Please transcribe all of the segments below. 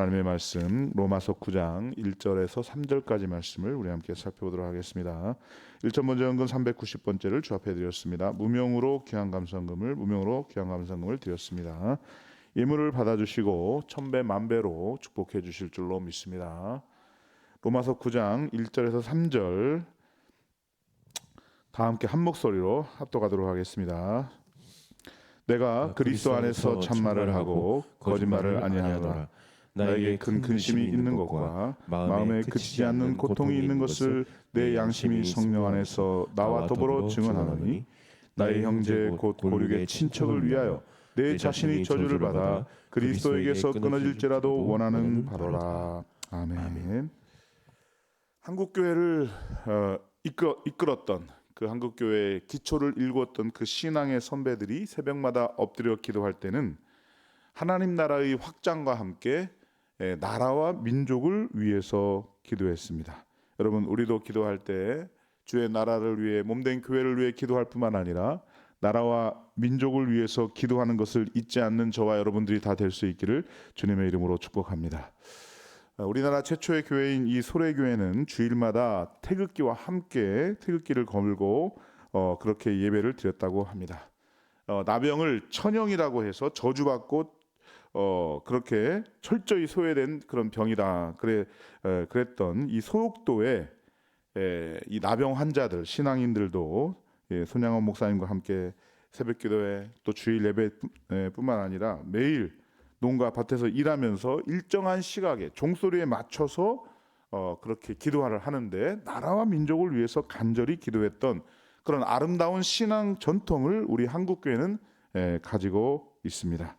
하나님의 말씀 로마서 9장 1절에서 3절까지 말씀을 우리 함께 살펴보도록 하겠습니다. 1천 번째 헌금 390번째를 주합해 드렸습니다. 무명으로 귀한 감사금을 드렸습니다. 예물을 받아주시고 천배 만배로 축복해 주실 줄로 믿습니다. 로마서 9장 1절에서 3절 다 함께 한 목소리로 합독하도록 하겠습니다. 내가 그리스도 안에서 참말을 하고 거짓말을 아니하노라. 나에게 큰 근심이 있는 것과 마음에 그치지 않는 고통이 있는 것을 내 양심이 성령 안에서 나와 더불어 증언하노니 나의 형제 곧 고륙의 친척을 위하여 내 자신이 저주를 받아 그리스도에게서 끊어질지라도 원하는 바로라. 아멘. 한국교회를 이끌었던 그 한국교회의 기초를 일구었던 그 신앙의 선배들이 새벽마다 엎드려 기도할 때는 하나님 나라의 확장과 함께 나라와 민족을 위해서 기도했습니다. 여러분, 우리도 기도할 때 주의 나라를 위해 몸된 교회를 위해 기도할 뿐만 아니라 나라와 민족을 위해서 기도하는 것을 잊지 않는 저와 여러분들이 다 될 수 있기를 주님의 이름으로 축복합니다. 우리나라 최초의 교회인 이 소래교회는 주일마다 태극기와 함께 태극기를 걸고 그렇게 예배를 드렸다고 합니다. 나병을 천형이라고 해서 저주받고 그렇게 철저히 소외된 그런 병이다. 그랬던 이 소옥도에 이 나병 환자들, 신앙인들도 손양원 목사님과 함께 새벽기도회 또 주일 예배뿐만 아니라 매일 농가 밭에서 일하면서 일정한 시각에 종소리에 맞춰서 그렇게 기도를 하는데 나라와 민족을 위해서 간절히 기도했던 그런 아름다운 신앙 전통을 우리 한국교회는 가지고 있습니다.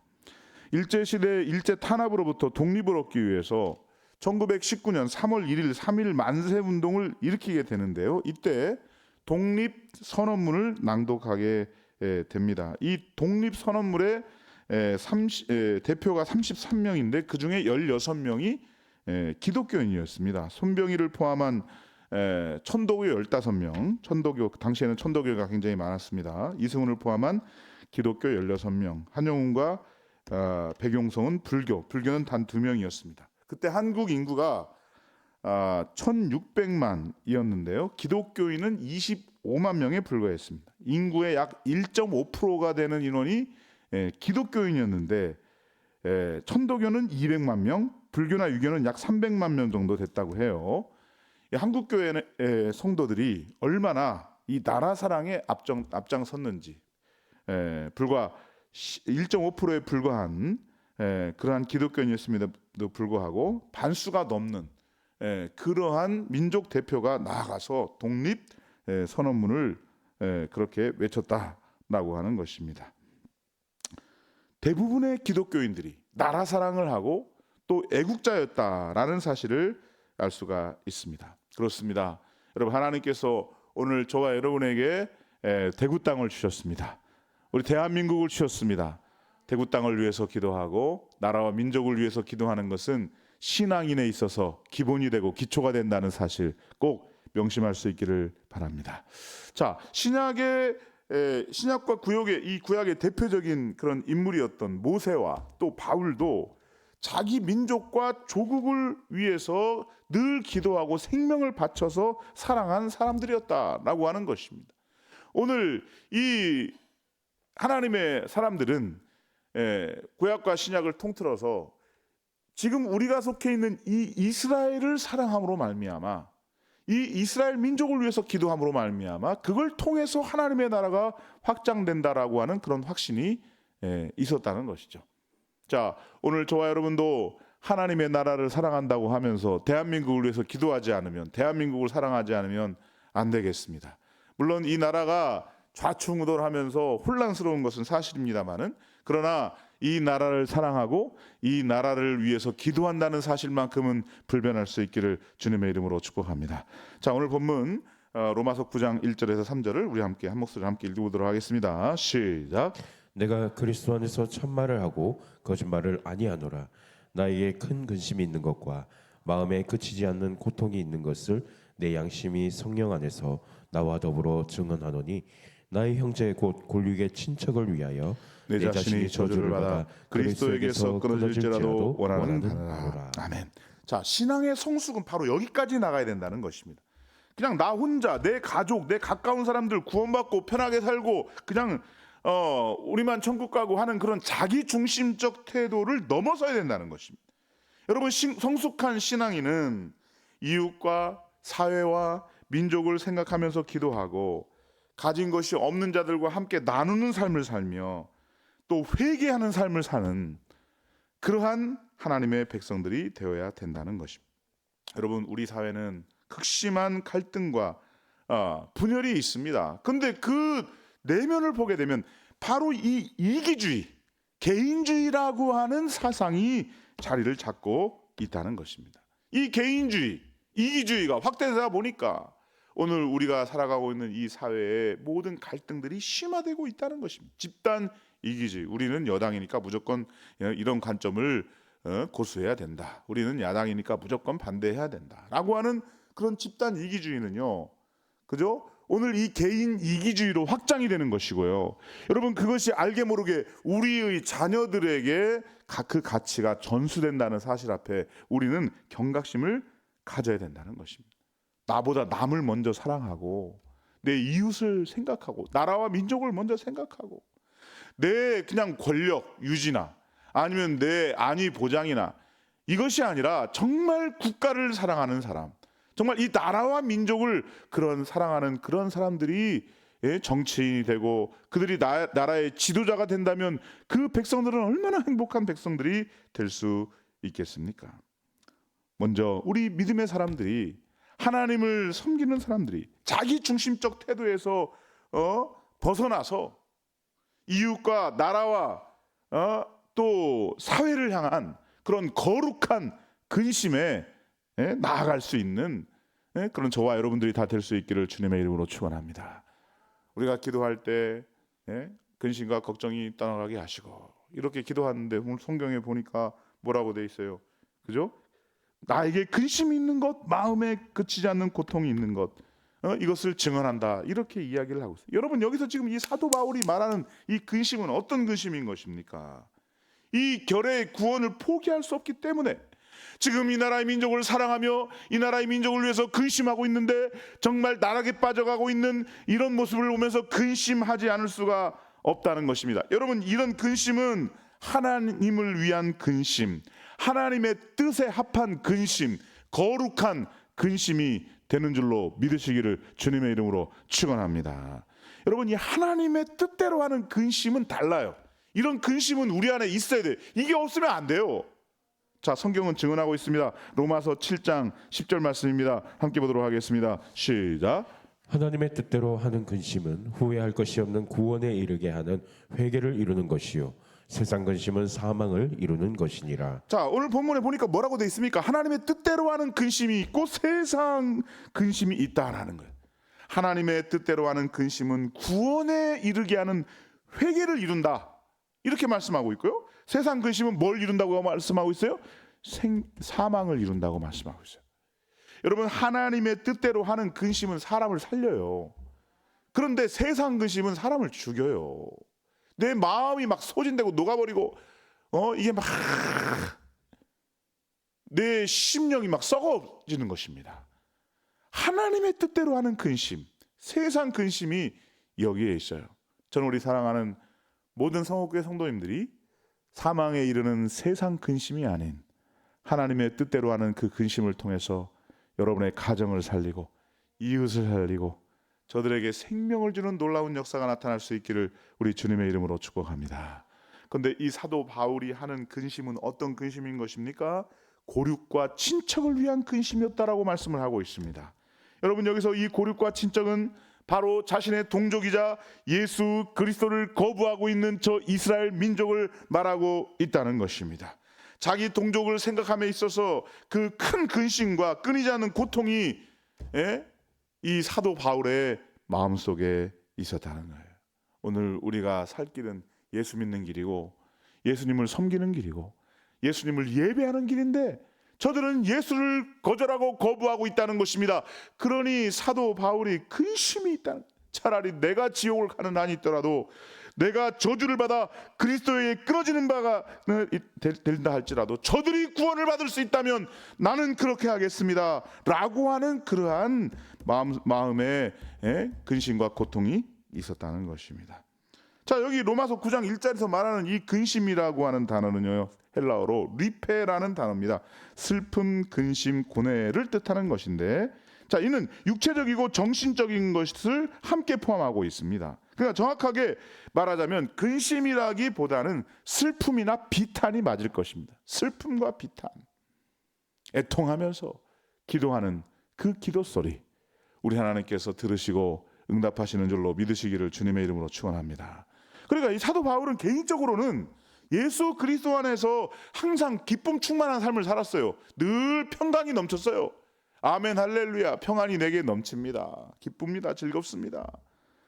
일제시대 일제 탄압으로부터 독립을 얻기 위해서 1919년 3월 1일 3.1 만세운동을 일으키게 되는데요. 이때 독립선언문을 낭독하게 됩니다. 이 독립선언문의 대표가 33명인데 그 중에 16명이 기독교인이었습니다. 손병희를 포함한 천도교 15명, 천도교 당시에는 천도교가 굉장히 많았습니다. 이승훈을 포함한 기독교 16명, 한용운과 백용성은 불교는 단 2명이었습니다. 그때 한국 인구가 1600만이었는데요. 기독교인은 25만 명에 불과했습니다. 인구의 약 1.5%가 되는 인원이 기독교인이었는데 천도교는 200만 명, 불교나 유교는 약 300만 명 정도 됐다고 해요. 한국교회의 성도들이 얼마나 이 나라 사랑에 앞장섰는지 불과 1.5%에 불과한 그러한 기독교인이었음에도 불구하고 반수가 넘는 그러한 민족 대표가 나아가서 독립 선언문을 그렇게 외쳤다라고 하는 것입니다. 대부분의 기독교인들이 나라 사랑을 하고 또 애국자였다라는 사실을 알 수가 있습니다. 그렇습니다. 여러분, 하나님께서 오늘 저와 여러분에게 대구 땅을 주셨습니다. 우리 대한민국을 주셨습니다. 대구 땅을 위해서 기도하고 나라와 민족을 위해서 기도하는 것은 신앙인에 있어서 기본이 되고 기초가 된다는 사실 꼭 명심할 수 있기를 바랍니다. 자, 신약과 이 구약의 대표적인 그런 인물이었던 모세와 또 바울도 자기 민족과 조국을 위해서 늘 기도하고 생명을 바쳐서 사랑한 사람들이었다라고 하는 것입니다. 오늘 이 하나님의 사람들은 구약과 신약을 통틀어서 지금 우리가 속해 있는 이 이스라엘을 사랑함으로 말미암아 이 이스라엘 민족을 위해서 기도함으로 말미암아 그걸 통해서 하나님의 나라가 확장된다라고 하는 그런 확신이 있었다는 것이죠. 자, 오늘 저와 여러분도 하나님의 나라를 사랑한다고 하면서 대한민국을 위해서 기도하지 않으면, 대한민국을 사랑하지 않으면 안 되겠습니다. 물론 이 나라가 좌충우돌하면서 혼란스러운 것은 사실입니다만은, 그러나 이 나라를 사랑하고 이 나라를 위해서 기도한다는 사실만큼은 불변할 수 있기를 주님의 이름으로 축복합니다. 자, 오늘 본문 로마서 9장 1절에서 3절을 우리 함께 한 목소리로 함께 읽어보도록 하겠습니다. 시작. 내가 그리스도 안에서 참말을 하고 거짓말을 아니하노라. 나에게 큰 근심이 있는 것과 마음에 그치지 않는 고통이 있는 것을 내 양심이 성령 안에서 나와 더불어 증언하노니 나의 형제 곧 골육의 친척을 위하여 내 자신이 저주를 받아 그리스도에게서 끊어질지라도 원하는 바라. 아멘. 자, 신앙의 성숙은 바로 여기까지 나가야 된다는 것입니다. 그냥 나 혼자, 내 가족, 내 가까운 사람들 구원받고 편하게 살고 그냥 우리만 천국 가고 하는 그런 자기 중심적 태도를 넘어서야 된다는 것입니다. 여러분, 성숙한 신앙인은 이웃과 사회와 민족을 생각하면서 기도하고 가진 것이 없는 자들과 함께 나누는 삶을 살며 또 회개하는 삶을 사는 그러한 하나님의 백성들이 되어야 된다는 것입니다. 여러분, 우리 사회는 극심한 갈등과 분열이 있습니다. 그런데 그 내면을 보게 되면 바로 이 이기주의, 개인주의라고 하는 사상이 자리를 잡고 있다는 것입니다. 이 개인주의, 이기주의가 확대되다 보니까 오늘 우리가 살아가고 있는 이 사회의 모든 갈등들이 심화되고 있다는 것입니다. 집단 이기주의. 우리는 여당이니까 무조건 이런 관점을 고수해야 된다. 우리는 야당이니까 무조건 반대해야 된다라고 하는 그런 집단 이기주의는요, 그죠? 오늘 이 개인 이기주의로 확장이 되는 것이고요. 여러분, 그것이 알게 모르게 우리의 자녀들에게 그 가치가 전수된다는 사실 앞에 우리는 경각심을 가져야 된다는 것입니다. 나보다 남을 먼저 사랑하고 내 이웃을 생각하고 나라와 민족을 먼저 생각하고 내 그냥 권력 유지나 아니면 내 안위 보장이나 이것이 아니라 정말 국가를 사랑하는 사람, 정말 이 나라와 민족을 그런 사랑하는 그런 사람들이 정치인이 되고 그들이 나라의 지도자가 된다면 그 백성들은 얼마나 행복한 백성들이 될 수 있겠습니까? 먼저 우리 믿음의 사람들이, 하나님을 섬기는 사람들이 자기 중심적 태도에서 벗어나서 이웃과 나라와 또 사회를 향한 그런 거룩한 근심에 나아갈 수 있는 그런 저와 여러분들이 다 될 수 있기를 주님의 이름으로 축원합니다. 우리가 기도할 때 근심과 걱정이 떠나가게 하시고 이렇게 기도하는데 오늘 성경에 보니까 뭐라고 돼 있어요? 그죠? 나에게 근심이 있는 것, 마음에 그치지 않는 고통이 있는 것, 이것을 증언한다. 이렇게 이야기를 하고 있어요. 여러분, 여기서 지금 이 사도 바울이 말하는 이 근심은 어떤 근심인 것입니까? 이 결의 구원을 포기할 수 없기 때문에 지금 이 나라의 민족을 사랑하며 이 나라의 민족을 위해서 근심하고 있는데 정말 나락에 빠져가고 있는 이런 모습을 보면서 근심하지 않을 수가 없다는 것입니다. 여러분, 이런 근심은 하나님을 위한 근심, 하나님의 뜻에 합한 근심, 거룩한 근심이 되는 줄로 믿으시기를 주님의 이름으로 축원합니다. 여러분, 이 하나님의 뜻대로 하는 근심은 달라요. 이런 근심은 우리 안에 있어야 돼요. 이게 없으면 안 돼요. 자, 성경은 증언하고 있습니다. 로마서 7장 10절 말씀입니다. 함께 보도록 하겠습니다. 시작. 하나님의 뜻대로 하는 근심은 후회할 것이 없는 구원에 이르게 하는 회개를 이루는 것이요 세상 근심은 사망을 이루는 것이니라. 자, 오늘 본문에 보니까 뭐라고 돼 있습니까? 하나님의 뜻대로 하는 근심이 있고 세상 근심이 있다라는 거예요. 하나님의 뜻대로 하는 근심은 구원에 이르게 하는 회개를 이룬다. 이렇게 말씀하고 있고요. 세상 근심은 뭘 이룬다고 말씀하고 있어요? 사망을 이룬다고 말씀하고 있어요. 여러분, 하나님의 뜻대로 하는 근심은 사람을 살려요. 그런데 세상 근심은 사람을 죽여요. 내 마음이 막 소진되고 녹아버리고 이게 막 내 심령이 막 썩어지는 것입니다. 하나님의 뜻대로 하는 근심, 세상 근심이 여기에 있어요. 저는 우리 사랑하는 모든 성옥교회 성도님들이 사망에 이르는 세상 근심이 아닌 하나님의 뜻대로 하는 그 근심을 통해서 여러분의 가정을 살리고 이웃을 살리고 저들에게 생명을 주는 놀라운 역사가 나타날 수 있기를 우리 주님의 이름으로 축복합니다. 그런데 이 사도 바울이 하는 근심은 어떤 근심인 것입니까? 고륙과 친척을 위한 근심이었다라고 말씀을 하고 있습니다. 여러분, 여기서 이 고륙과 친척은 바로 자신의 동족이자 예수 그리스도를 거부하고 있는 저 이스라엘 민족을 말하고 있다는 것입니다. 자기 동족을 생각함에 있어서 그 큰 근심과 끊이지 않는 고통이 이 사도 바울의 마음속에 있었다는 거예요. 오늘 우리가 살 길은 예수 믿는 길이고 예수님을 섬기는 길이고 예수님을 예배하는 길인데 저들은 예수를 거절하고 거부하고 있다는 것입니다. 그러니 사도 바울이 근심이 있다는, 차라리 내가 지옥을 가는 한이 있더라도 내가 저주를 받아 그리스도에게 끊어지는 바가 된다 할지라도 저들이 구원을 받을 수 있다면 나는 그렇게 하겠습니다 라고 하는 그러한 마음의 근심과 고통이 있었다는 것입니다. 자, 여기 로마서 9장 1절에서 말하는 이 근심이라고 하는 단어는요, 헬라어로 리페라는 단어입니다. 슬픔, 근심, 고뇌를 뜻하는 것인데, 자, 이는 육체적이고 정신적인 것을 함께 포함하고 있습니다. 그러니까 정확하게 말하자면 근심이라기보다는 슬픔이나 비탄이 맞을 것입니다. 슬픔과 비탄, 애통하면서 기도하는 그 기도 소리, 우리 하나님께서 들으시고 응답하시는 줄로 믿으시기를 주님의 이름으로 축원합니다. 그러니까 이 사도 바울은 개인적으로는 예수 그리스도 안에서 항상 기쁨 충만한 삶을 살았어요. 늘 평강이 넘쳤어요. 아멘 할렐루야, 평안이 내게 넘칩니다. 기쁩니다. 즐겁습니다.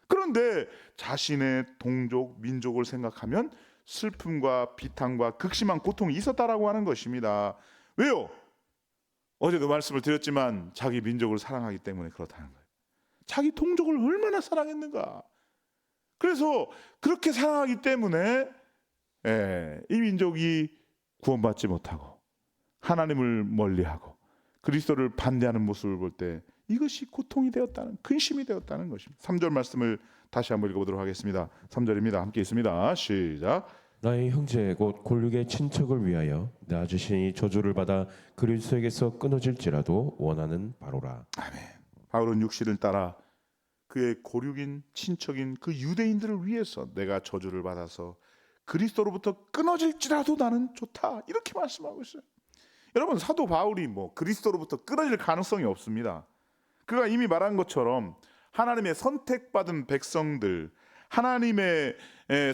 그런데 자신의 동족, 민족을 생각하면 슬픔과 비탄과 극심한 고통이 있었다라고 하는 것입니다. 왜요? 어제도 말씀을 드렸지만 자기 민족을 사랑하기 때문에 그렇다는 거예요. 자기 동족을 얼마나 사랑했는가. 그래서 그렇게 사랑하기 때문에 이 민족이 구원받지 못하고 하나님을 멀리하고 그리스도를 반대하는 모습을 볼 때 이것이 고통이 되었다는, 근심이 되었다는 것입니다. 3절 말씀을 다시 한번 읽어보도록 하겠습니다. 3절입니다. 함께 있습니다. 시작. 나의 형제 곧 골육의 친척을 위하여 나 자신이 저주를 받아 그리스도에게서 끊어질지라도 원하는 바로라. 아멘. 바울은 육신을 따라 그의 고륙인 친척인 그 유대인들을 위해서 내가 저주를 받아서 그리스도로부터 끊어질지라도 나는 좋다, 이렇게 말씀하고 있어요. 여러분, 사도 바울이 그리스도로부터 끊어질 가능성이 없습니다. 그가 이미 말한 것처럼 하나님의 선택받은 백성들, 하나님의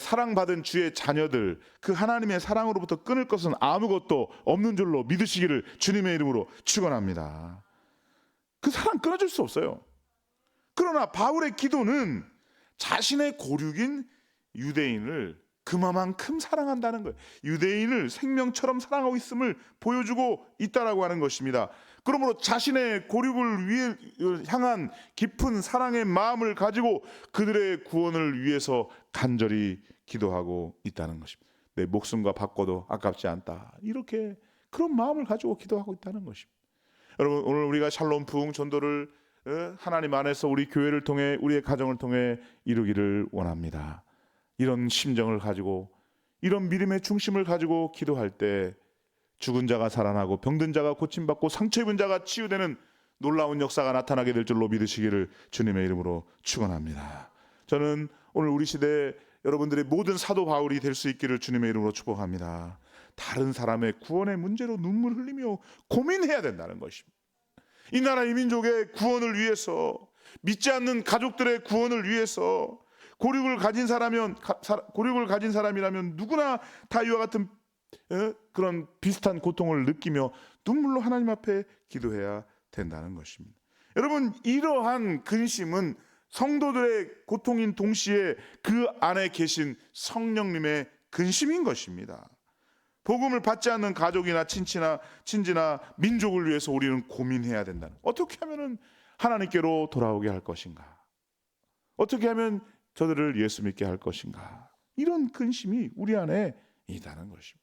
사랑받은 주의 자녀들, 그 하나님의 사랑으로부터 끊을 것은 아무것도 없는 줄로 믿으시기를 주님의 이름으로 축원합니다. 그 사랑 끊어질 수 없어요. 그러나 바울의 기도는 자신의 고륙인 유대인을 그만큼 사랑한다는 거예요. 유대인을 생명처럼 사랑하고 있음을 보여주고 있다라고 하는 것입니다. 그러므로 자신의 고륙을 향한 깊은 사랑의 마음을 가지고 그들의 구원을 위해서 간절히 기도하고 있다는 것입니다. 내 목숨과 바꿔도 아깝지 않다, 이렇게 그런 마음을 가지고 기도하고 있다는 것입니다. 여러분, 오늘 우리가 샬롬 부흥 전도를 하나님 안에서 우리 교회를 통해, 우리의 가정을 통해 이루기를 원합니다. 이런 심정을 가지고, 이런 믿음의 중심을 가지고 기도할 때 죽은 자가 살아나고 병든 자가 고침받고 상처 입은 자가 치유되는 놀라운 역사가 나타나게 될 줄로 믿으시기를 주님의 이름으로 축원합니다. 저는 오늘 우리 시대 여러분들의 모든 사도 바울이 될 수 있기를 주님의 이름으로 축복합니다. 다른 사람의 구원의 문제로 눈물 흘리며 고민해야 된다는 것입니다. 이 나라 이 민족의 구원을 위해서, 믿지 않는 가족들의 구원을 위해서 고륙을 가진 사람이라면 누구나 다 이와 같은 그런 비슷한 고통을 느끼며 눈물로 하나님 앞에 기도해야 된다는 것입니다. 여러분, 이러한 근심은 성도들의 고통인 동시에 그 안에 계신 성령님의 근심인 것입니다. 복음을 받지 않는 가족이나 친지나 민족을 위해서 우리는 고민해야 된다는, 어떻게 하면 하나님께로 돌아오게 할 것인가, 어떻게 하면 저들을 예수 믿게 할 것인가, 이런 근심이 우리 안에 있다는 것입니다.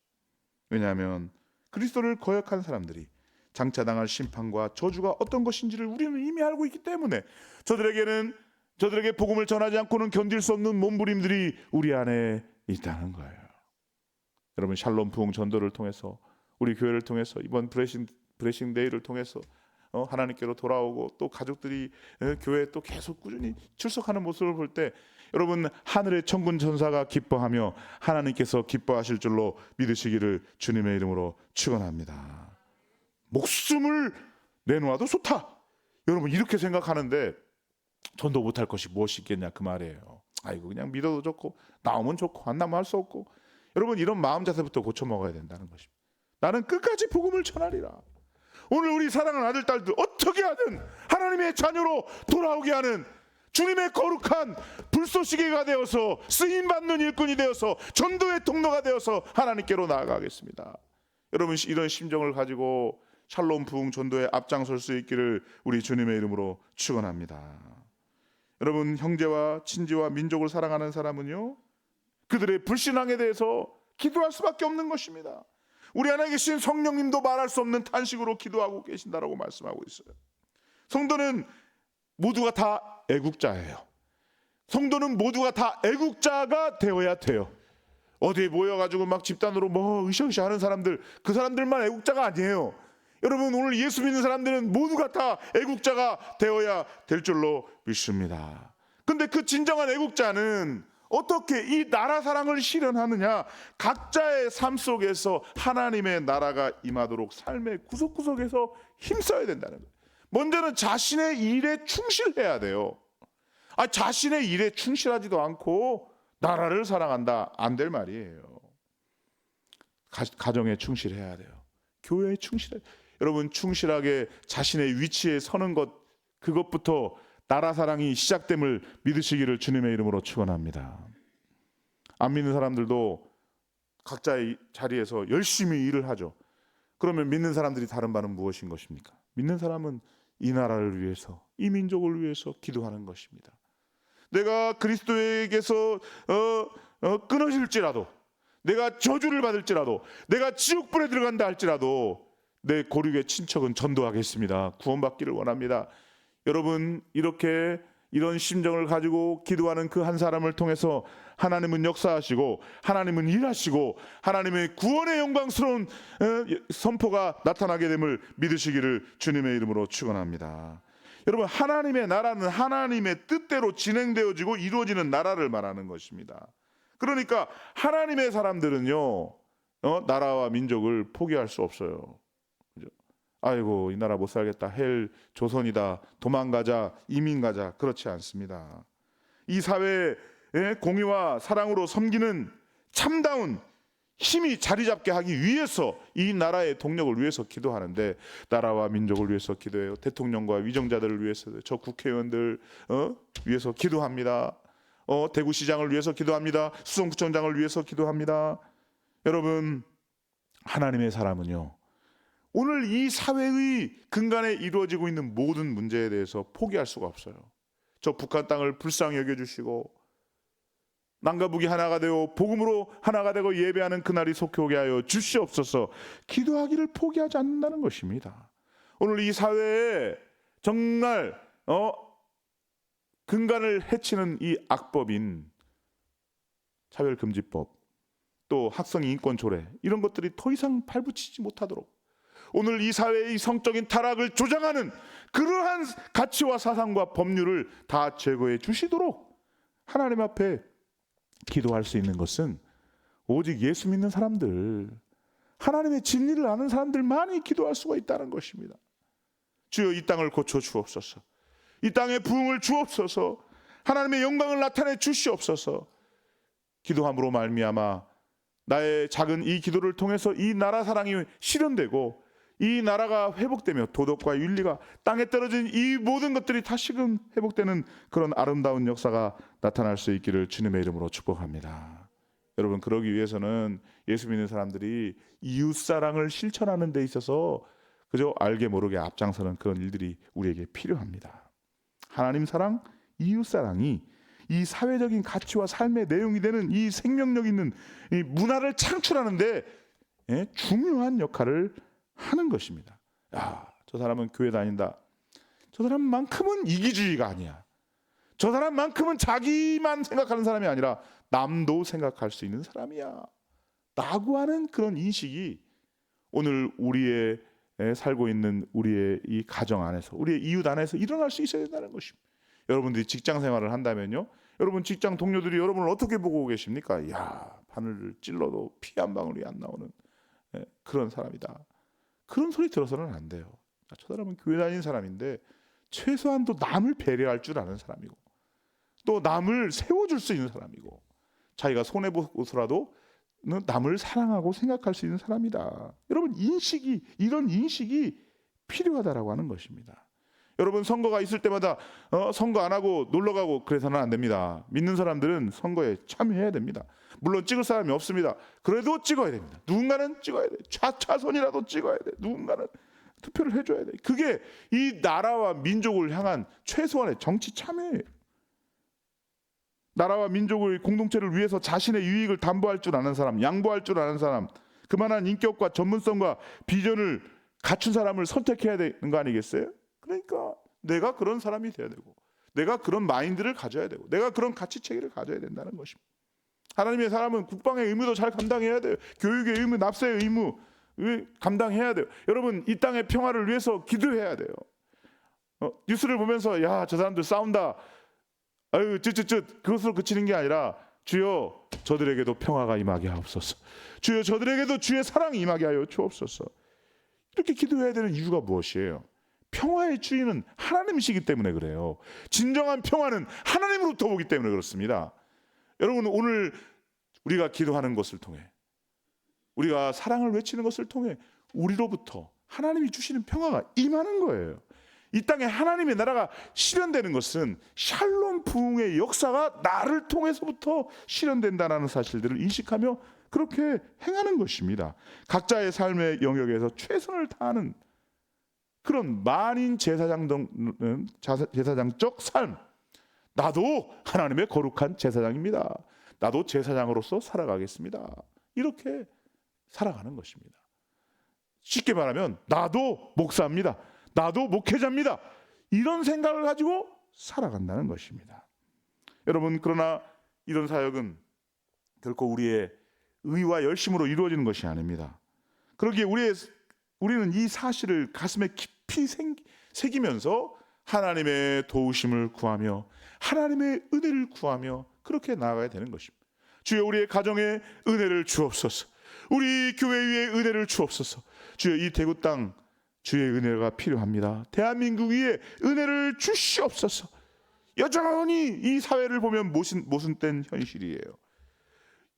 왜냐하면 그리스도를 거역한 사람들이 장차당할 심판과 저주가 어떤 것인지를 우리는 이미 알고 있기 때문에 저들에게 복음을 전하지 않고는 견딜 수 없는 몸부림들이 우리 안에 있다는 거예요. 여러분, 샬롬 부흥 전도를 통해서, 우리 교회를 통해서, 이번 브레싱 데이를 통해서 하나님께로 돌아오고 또 가족들이 교회에 또 계속 꾸준히 출석하는 모습을 볼 때 여러분, 하늘의 천군 천사가 기뻐하며 하나님께서 기뻐하실 줄로 믿으시기를 주님의 이름으로 축원합니다. 목숨을 내놓아도 좋다, 여러분 이렇게 생각하는데 전도 못할 것이 무엇이 있겠냐, 그 말이에요. 아이고, 그냥 믿어도 좋고 나오면 좋고 안 나오면 할 수 없고. 여러분, 이런 마음 자세부터 고쳐 먹어야 된다는 것입니다. 나는 끝까지 복음을 전하리라. 오늘 우리 사랑하는 아들 딸들 어떻게 하든 하나님의 자녀로 돌아오게 하는 주님의 거룩한 불쏘시개가 되어서 쓰임받는 일꾼이 되어서 전도의 통로가 되어서 하나님께로 나아가겠습니다. 여러분, 이런 심정을 가지고 샬롬 부흥 전도에 앞장설 수 있기를 우리 주님의 이름으로 축원합니다. 여러분, 형제와 친지와 민족을 사랑하는 사람은요, 그들의 불신앙에 대해서 기도할 수밖에 없는 것입니다. 우리 안에 계신 성령님도 말할 수 없는 탄식으로 기도하고 계신다라고 말씀하고 있어요. 성도는 모두가 다 애국자예요. 성도는 모두가 다 애국자가 되어야 돼요. 어디에 모여가지고 막 집단으로 뭐 으쌰으쌰 하는 사람들, 그 사람들만 애국자가 아니에요. 여러분, 오늘 예수 믿는 사람들은 모두가 다 애국자가 되어야 될 줄로 믿습니다. 근데 그 진정한 애국자는 어떻게 이 나라 사랑을 실현하느냐? 각자의 삶 속에서 하나님의 나라가 임하도록 삶의 구석구석에서 힘써야 된다는 거예요. 먼저는 자신의 일에 충실해야 돼요. 자신의 일에 충실하지도 않고 나라를 사랑한다, 안 될 말이에요. 가정에 충실해야 돼요. 교회에 충실해야 돼요. 여러분, 충실하게 자신의 위치에 서는 것, 그것부터 나라 사랑이 시작됨을 믿으시기를 주님의 이름으로 축원합니다. 안 믿는 사람들도 각자의 자리에서 열심히 일을 하죠. 그러면 믿는 사람들이 다른 바는 무엇인 것입니까? 믿는 사람은 이 나라를 위해서, 이 민족을 위해서 기도하는 것입니다. 내가 그리스도에게서 끊어질지라도, 내가 저주를 받을지라도, 내가 지옥불에 들어간다 할지라도 내 고륙의 친척은 전도하겠습니다. 구원받기를 원합니다. 여러분, 이런 심정을 가지고 기도하는 그 한 사람을 통해서 하나님은 역사하시고, 하나님은 일하시고, 하나님의 구원의 영광스러운 선포가 나타나게 됨을 믿으시기를 주님의 이름으로 축원합니다. 여러분, 하나님의 나라는 하나님의 뜻대로 진행되어지고 이루어지는 나라를 말하는 것입니다. 그러니까 하나님의 사람들은요, 나라와 민족을 포기할 수 없어요. 그죠? 아이고, 이 나라 못 살겠다, 헬 조선이다, 도망가자, 이민 가자, 그렇지 않습니다. 이 사회에 공의와 사랑으로 섬기는 참다운 힘이 자리 잡게 하기 위해서, 이 나라의 동력을 위해서 기도하는데, 나라와 민족을 위해서 기도해요. 대통령과 위정자들을 위해서, 저 국회의원들 위해서 기도합니다. 대구시장을 위해서 기도합니다. 수성구청장을 위해서 기도합니다. 여러분, 하나님의 사람은요, 오늘 이 사회의 근간에 이루어지고 있는 모든 문제에 대해서 포기할 수가 없어요. 저 북한 땅을 불쌍히 여겨주시고, 남과 북이 하나가 되어 복음으로 하나가 되고 예배하는 그날이 속히 오게 하여 주시옵소서, 기도하기를 포기하지 않는다는 것입니다. 오늘 이 사회에 정말 근간을 해치는 이 악법인 차별금지법, 또 학생인권조례, 이런 것들이 더 이상 발붙이지 못하도록, 오늘 이 사회의 성적인 타락을 조장하는 그러한 가치와 사상과 법률을 다 제거해 주시도록 하나님 앞에 기도할 수 있는 것은 오직 예수 믿는 사람들, 하나님의 진리를 아는 사람들만이 기도할 수가 있다는 것입니다. 주여, 이 땅을 고쳐 주옵소서. 이 땅에 부흥을 주옵소서. 하나님의 영광을 나타내 주시옵소서. 기도함으로 말미암아 나의 작은 이 기도를 통해서 이 나라 사랑이 실현되고, 이 나라가 회복되며 도덕과 윤리가 땅에 떨어진 이 모든 것들이 다시금 회복되는 그런 아름다운 역사가 나타날 수 있기를 주님의 이름으로 축복합니다. 여러분, 그러기 위해서는 예수 믿는 사람들이 이웃사랑을 실천하는 데 있어서 그저 알게 모르게 앞장서는 그런 일들이 우리에게 필요합니다. 하나님 사랑, 이웃사랑이 이 사회적인 가치와 삶의 내용이 되는 이 생명력 있는 이 문화를 창출하는 데 중요한 역할을 하는 것입니다. 저 사람은 교회 다닌다, 저 사람만큼은 이기주의가 아니야, 저 사람만큼은 자기만 생각하는 사람이 아니라 남도 생각할 수 있는 사람이야 라고 하는 그런 인식이 오늘 우리의 살고 있는 우리의 이 가정 안에서, 우리의 이웃 안에서 일어날 수 있어야 된다는 것입니다. 여러분들이 직장 생활을 한다면요, 여러분 직장 동료들이 여러분을 어떻게 보고 계십니까? 바늘을 찔러도 피 한 방울이 안 나오는 그런 사람이다, 그런 소리 들어서는 안 돼요. 저 사람은 교회 다니는 사람인데 최소한도 남을 배려할 줄 아는 사람이고, 또 남을 세워줄 수 있는 사람이고, 자기가 손해보고서라도 남을 사랑하고 생각할 수 있는 사람이다. 여러분, 이런 인식이 필요하다라고 하는 것입니다. 여러분, 선거가 있을 때마다 선거 안 하고 놀러 가고 그래서는 안 됩니다. 믿는 사람들은 선거에 참여해야 됩니다. 물론 찍을 사람이 없습니다. 그래도 찍어야 됩니다. 누군가는 찍어야 돼. 차선이라도 찍어야 돼. 누군가는 투표를 해줘야 돼. 그게 이 나라와 민족을 향한 최소한의 정치 참여예요. 나라와 민족의 공동체를 위해서 자신의 유익을 담보할 줄 아는 사람, 양보할 줄 아는 사람, 그만한 인격과 전문성과 비전을 갖춘 사람을 선택해야 되는 거 아니겠어요? 그러니까 내가 그런 사람이 돼야 되고, 내가 그런 마인드를 가져야 되고, 내가 그런 가치체계를 가져야 된다는 것입니다. 하나님의 사람은 국방의 의무도 잘 감당해야 돼요. 교육의 의무, 납세의 의무 감당해야 돼요. 여러분, 이 땅의 평화를 위해서 기도해야 돼요. 뉴스를 보면서 야, 저 사람들 싸운다, 아유 쯧쯧쯧, 그것으로 그치는 게 아니라 주여 저들에게도 평화가 임하게 하옵소서, 주여 저들에게도 주의 사랑이 임하게 하여 주옵소서. 이렇게 기도해야 되는 이유가 무엇이에요? 평화의 주인은 하나님이시기 때문에 그래요. 진정한 평화는 하나님으로부터 오기 때문에 그렇습니다. 여러분, 오늘 우리가 기도하는 것을 통해, 우리가 사랑을 외치는 것을 통해 우리로부터 하나님이 주시는 평화가 임하는 거예요. 이 땅에 하나님의 나라가 실현되는 것은 샬롬 부흥의 역사가 나를 통해서부터 실현된다는 사실들을 인식하며 그렇게 행하는 것입니다. 각자의 삶의 영역에서 최선을 다하는 그런 만인 제사장적 삶, 나도 하나님의 거룩한 제사장입니다, 나도 제사장으로서 살아가겠습니다, 이렇게 살아가는 것입니다. 쉽게 말하면 나도 목사입니다, 나도 목회자입니다, 이런 생각을 가지고 살아간다는 것입니다. 여러분, 그러나 이런 사역은 결코 우리의 의와 열심으로 이루어지는 것이 아닙니다. 그러기에 우리는 이 사실을 가슴에 깊이 새기면서 하나님의 도우심을 구하며 하나님의 은혜를 구하며 그렇게 나아가야 되는 것입니다. 주여, 우리의 가정에 은혜를 주옵소서, 우리 교회 위에 은혜를 주옵소서. 주여, 이 대구 땅 주의 은혜가 필요합니다. 대한민국 위에 은혜를 주시옵소서. 여전히 이 사회를 보면 모순된 현실이에요.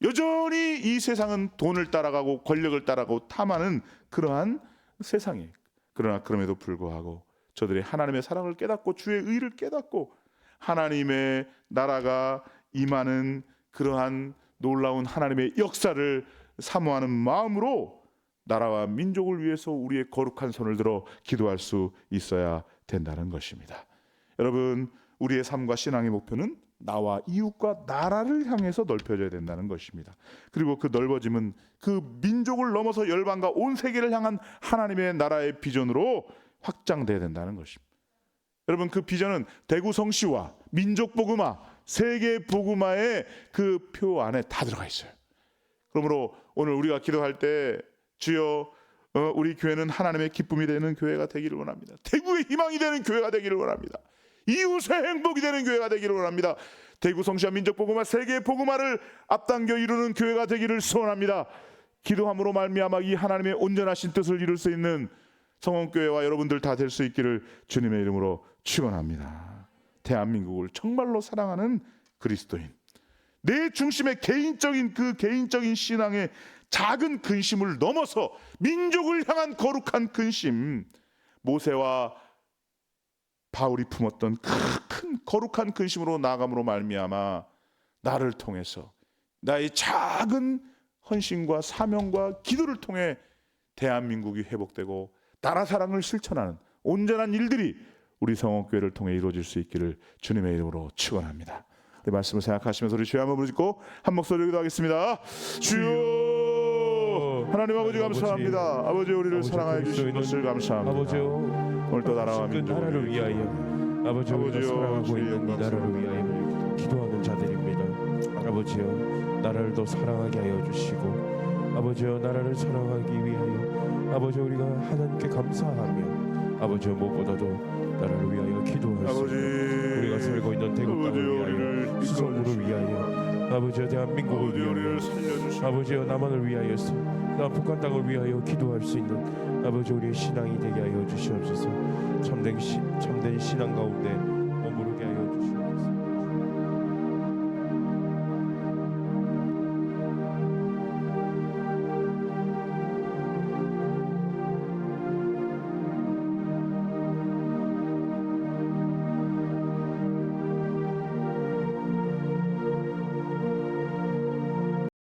여전히 이 세상은 돈을 따라가고 권력을 따라가고 탐하는 그러한 세상이에요. 그러나 그럼에도 불구하고 저들이 하나님의 사랑을 깨닫고 주의 의를 깨닫고 하나님의 나라가 임하는 그러한 놀라운 하나님의 역사를 사모하는 마음으로 나라와 민족을 위해서 우리의 거룩한 손을 들어 기도할 수 있어야 된다는 것입니다. 여러분, 우리의 삶과 신앙의 목표는 나와 이웃과 나라를 향해서 넓혀져야 된다는 것입니다. 그리고 그 넓어짐은 그 민족을 넘어서 열방과 온 세계를 향한 하나님의 나라의 비전으로 확장돼야 된다는 것입니다. 여러분, 그 비전은 대구 성시와 민족 복음화, 세계 복음화의 그 표 안에 다 들어가 있어요. 그러므로 오늘 우리가 기도할 때 주여, 우리 교회는 하나님의 기쁨이 되는 교회가 되기를 원합니다. 대구의 희망이 되는 교회가 되기를 원합니다. 이웃의 행복이 되는 교회가 되기를 원합니다. 대구 성시와 민족 복음화, 세계 복음화를 앞당겨 이루는 교회가 되기를 소원합니다. 기도함으로 말미암아 이 하나님의 온전하신 뜻을 이룰 수 있는 성원교회와 여러분들 다 될 수 있기를 주님의 이름으로 축원합니다. 대한민국을 정말로 사랑하는 그리스도인, 내 중심의 개인적인 신앙의 작은 근심을 넘어서 민족을 향한 거룩한 근심, 모세와 바울이 품었던 큰 거룩한 근심으로 나아감으로 말미암아 나를 통해서 나의 작은 헌신과 사명과 기도를 통해 대한민국이 회복되고 나라 사랑을 실천하는 온전한 일들이 우리 성원교회를 통해 이루어질 수 있기를 주님의 이름으로 축원합니다. 이 말씀을 생각하시면서 우리 주여 한번 부르짖고 한 목소리로 기도하겠습니다. 주여, 하나님 아버지 감사합니다. 아버지, 우리를 사랑하여 주신 것을 감사합니다. 아버지요, 오늘 또 나라와 그 민족을 나라를 위하여 아버지, 우리가 사랑하고 있는 이 나라를 위하여 기도하는 자들입니다. 아버지요, 나라를 더 사랑하게 하여 주시고, 아버지요, 나라를 사랑하기 위하여 아버지 우리가 하나님께 감사하며 아버지요, 무엇보다도 나라를 위하여 기도할 수 있는 우리가 살고 있는 대구 땅을 위하여, 수성구를 위하여, 아버지요, 대한민국을 위하여, 아버지요, 남한을 위하여서 북한 땅을 위하여 기도할 수 있는 아버지 우리의 신앙이 되게 하여 주시옵소서. 참된 신앙 가운데